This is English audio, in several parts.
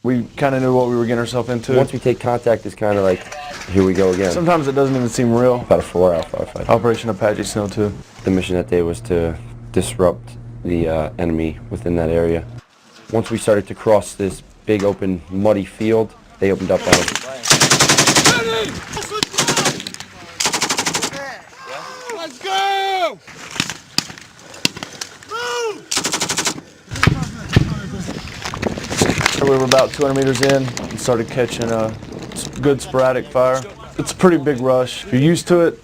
We kind of knew what we were getting ourselves into. Once we take contact, it's kind of like, here we go again. Sometimes it doesn't even seem real. About a 4-hour firefight. Operation Apache Snow 2. The mission that day was to disrupt the enemy within that area. Once we started to cross this big open muddy field, they opened up on us. Let's go! We were about 200 meters in and started catching a good sporadic fire. It's a pretty big rush. If you're used to it,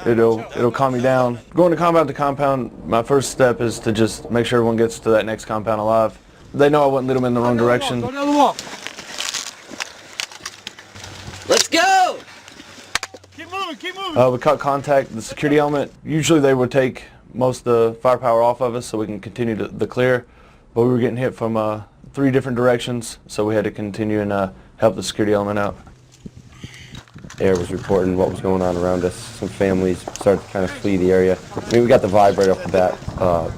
it'll calm you down. Going to compound, my first step is to just make sure everyone gets to that next compound alive. They know I wouldn't lead them in the wrong direction. Go down the wall. Let's go! Keep moving, keep moving. We cut contact, the security element. Usually they would take most of the firepower off of us so we can continue the clear. But we were getting hit from 3 different directions, so we had to continue and help the security element out. Air was reporting what was going on around us. Some families started to kind of flee the area. I mean, we got the vibe right off the bat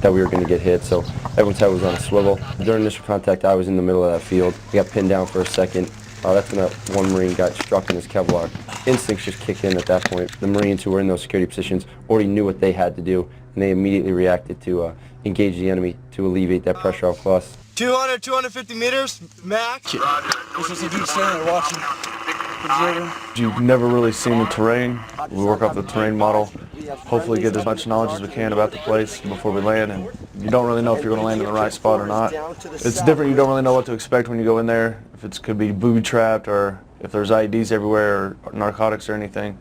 that we were going to get hit, so everyone's head was on a swivel. During initial contact, I was in the middle of that field. I got pinned down for a second. That's when one Marine got struck in his Kevlar. Instincts just kicked in at that point. The Marines who were in those security positions already knew what they had to do, and they immediately reacted to engage the enemy to alleviate that pressure off us. 200, 250 meters, max. This is a dude standing there watching, observing. You've never really seen the terrain. We work off the terrain model, hopefully get as much knowledge as we can about the place before we land, and you don't really know if you're going to land in the right spot or not. It's different, you don't really know what to expect when you go in there, if it could be booby-trapped or if there's IEDs everywhere or narcotics or anything.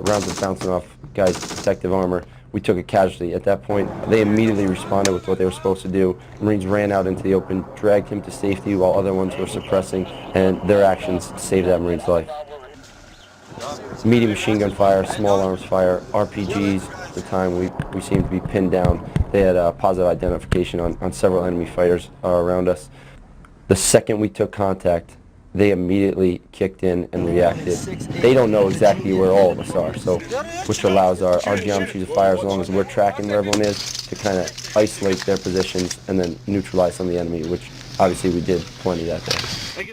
Rounds were bouncing off guys' protective armor. We took a casualty. At that point, they immediately responded with what they were supposed to do. Marines ran out into the open, dragged him to safety while other ones were suppressing, and their actions saved that Marine's life. Medium machine gun fire, small arms fire, RPGs. At the time, we seemed to be pinned down. They had positive identification on several enemy fighters around us. The second we took contact, they immediately kicked in and reacted. They don't know exactly where all of us are, so which allows our geometry to fire as long as we're tracking where everyone is to kind of isolate their positions and then neutralize some of the enemy, which obviously we did plenty that day.